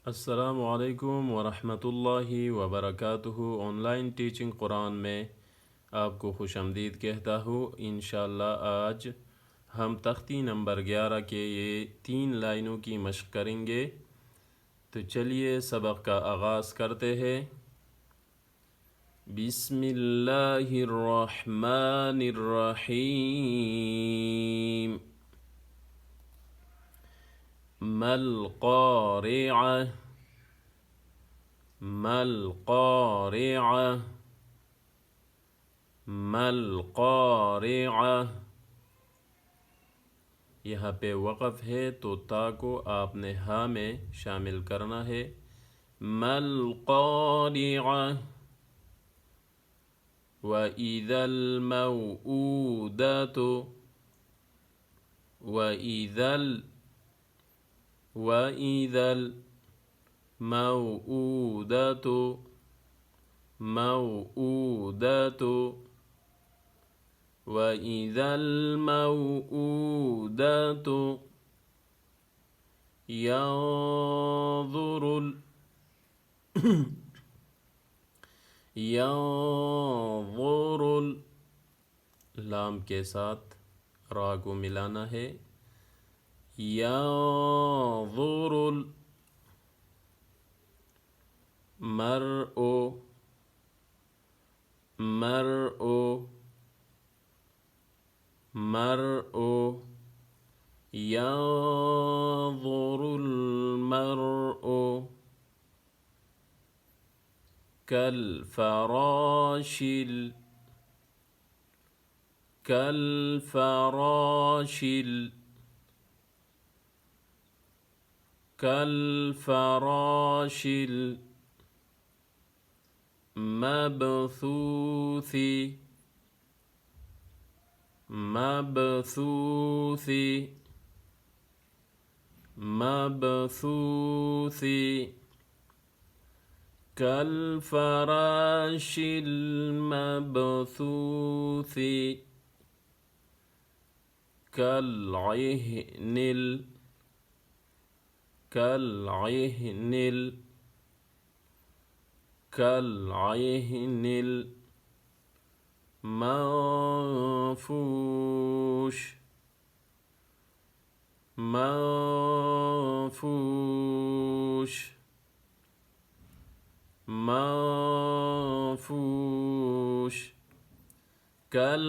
अस्सलामुअलैकुम वरहमतुल्लाहि वबरकातुहु। Online teaching Quran में आपको खुशामदीद कहता हूँ। इंशाअल्लाह आज हम तख्ती नंबर 11 के ये 3 लाइनों की मशक़ करेंगे। तो चलिए सबक का आगाज़ करते हैं। बिस्मिल्लाहिर्रहमानिर्रहीम। मल क़ारिअह, मल क़ारिअह, मल क़ारिअह। यहाँ पे वक़फ़ है तो ता को आपने हा में शामिल करना है। मल क़ारिअह व इज़ल मौऊदतु व इज़ल मौऊदतु मौऊदतु व इज़ल मौऊदतु यंज़ुरुल यंज़ुरुल लाम के साथ रा को मिलाना है। यंज़ुरुल मरअु मरअु मरअु यंज़ुरुल मरअु कल फराशिल कल फराशिल कल फराशिल मबसूसी मबसूसी मबसूसी कल फराशिल मबसूसी कल इहनिल कल इहनिल कल इहनिल मंफूश मंफूश मंफूश कल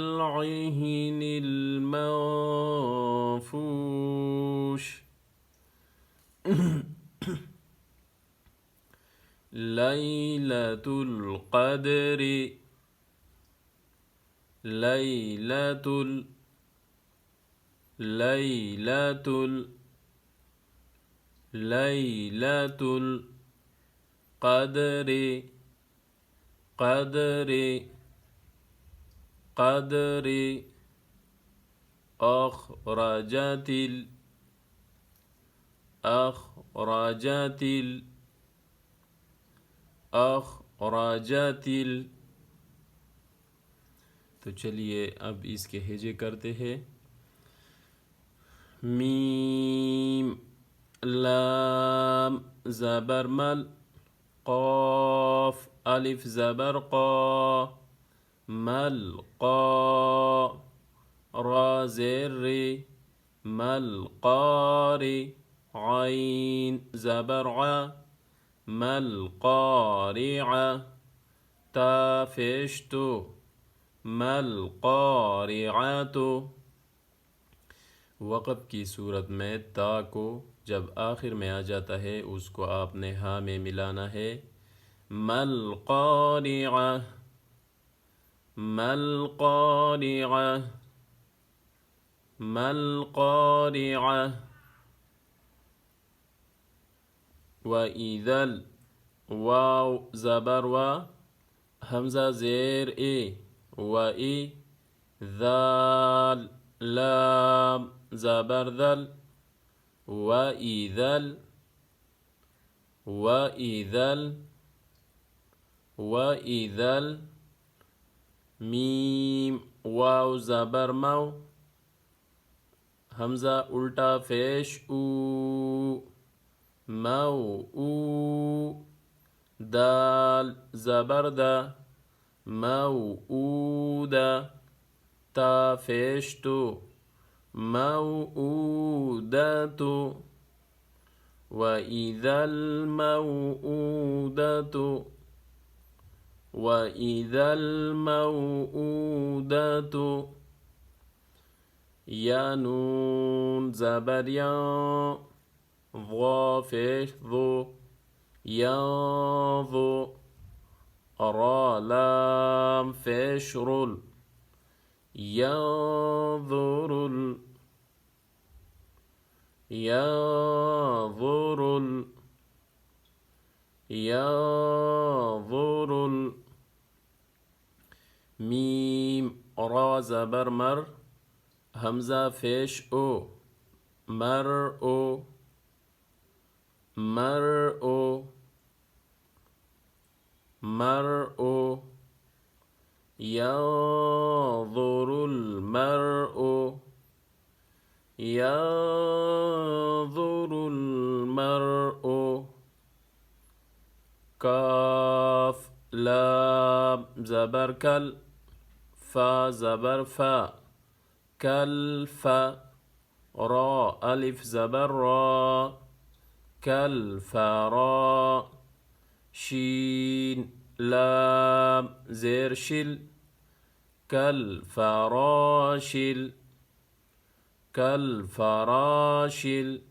इहनिल मंफूश लैलतुल क़द्रि लैलतुल लैलतुल लैलतुल क़द्रि क़द्रि क़द्रि अख़रजतिल अख़रजतिल अख़रजतिल। तो चलिए अब इसके हिजे करते हैं। मीम लाम ज़बर मल क़ाफ अलिफ ज़बर क़ा मल क़ा रा ज़ेर रे मल क़ारि आइन ज़बर आ मल क़ारिअ ता फेशतो मल क़ारिअतु। वक़फ़ की सूरत में ता को जब आखिर में आ जाता है उसको आपने हा में मिलाना है। मल क़ारिअ मल क़ारिअ मल क़ारिअ व इज़ल वाव ज़बर व हमज़ा ज़ेर ए व ई ज़ाल लाम ज़बर ज़ल व इज़ल व इज़ल व इज़ल मीम वाव ज़बर मौ हमज़ा उल्टा फेश ऊ موؤودة دال زبردة موؤودة تا فيشتو موؤودة وإذا الموؤودة وإذا الموؤودة يا نون زبر يا ظا فيش ظو ينظو را لام فيش رول ينظر ينظر ينظر ميم را زبر مر همزة فيش او مرء مرء مرء ينظر المرء ينظر المرء كاف لام زبر كل فا زبر فا كالفا را ألف زبر را كالفرا شين لام زير شل كالفراشل كالفراشل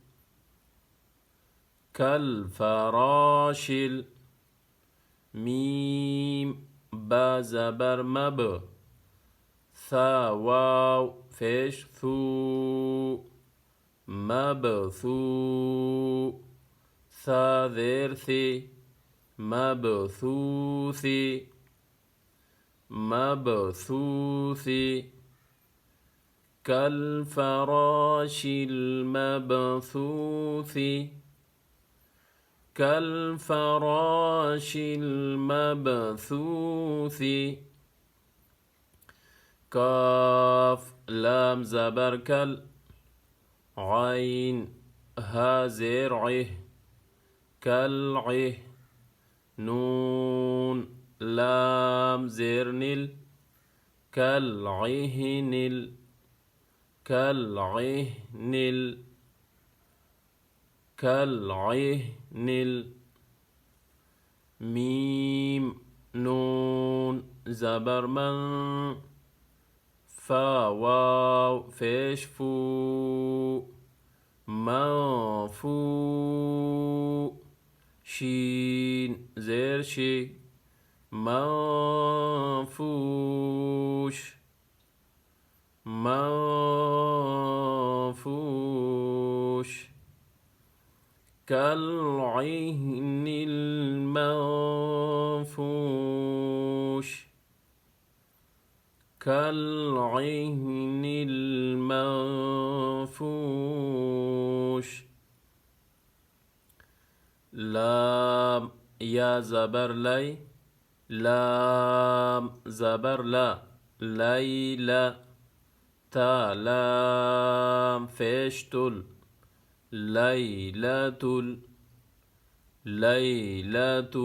كالفراشل ميم با زبر مب ثا واو فيش ثو مبثو ثا ذير ثي مبثوثي مبثوثي كالفراش المبثوث كالفراش المبثوث كاف لام زبر كل عين ها زير عه كالعه نون لام زير نل كالعهن كالعهن كالعهن ميم نون زبر من فا واو فيش فو منفو شين زير شي منفوش منفوش كالعهن المنفوش كالعهن المنفوش لام يا زبر لي لام زبر لا ليلى تا لام فيشتل ليلة ليلة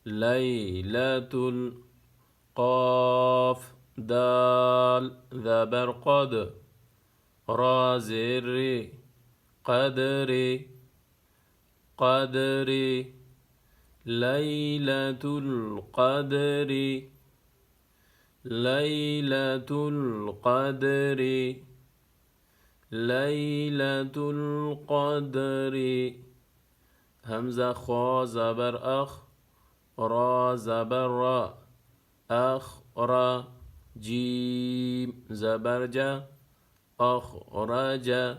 ليلة قاف دال ذبر قد را زر قدري قدري ليلة القدر ليلة القدر ليلة القدر همزة خا زبر أخ را زبر را أخ را جيم زبر جا أخرج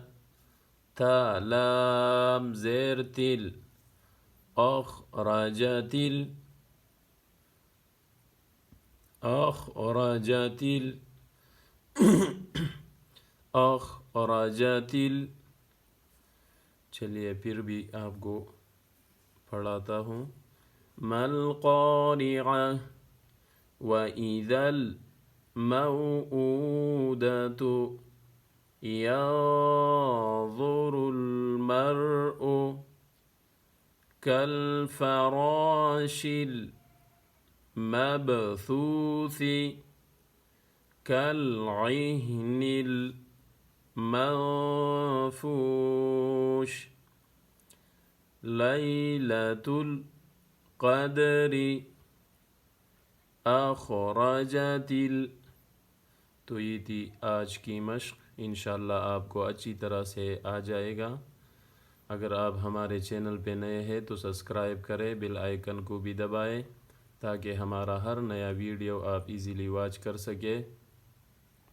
تا لام زير تل أخرجت أخرجت أخرجت चलिए फिर भी आपको पढ़ाता हूँ मल क़ारिअह वइज़ल मौऊदतु यंज़ुरुल मर्उ कलफ़राशिल मबसूसी कलइहनिल मंफूश लैलतुल क़द्री अख़रजतिल। तो ये थी आज की मश्क। इंशाअल्लाह आपको अच्छी तरह से आ जाएगा। अगर आप हमारे चैनल पे नए हैं तो सब्सक्राइब करें, बेल आइकन को भी दबाएं ताकि हमारा हर नया वीडियो आप इजीली वॉच कर सके।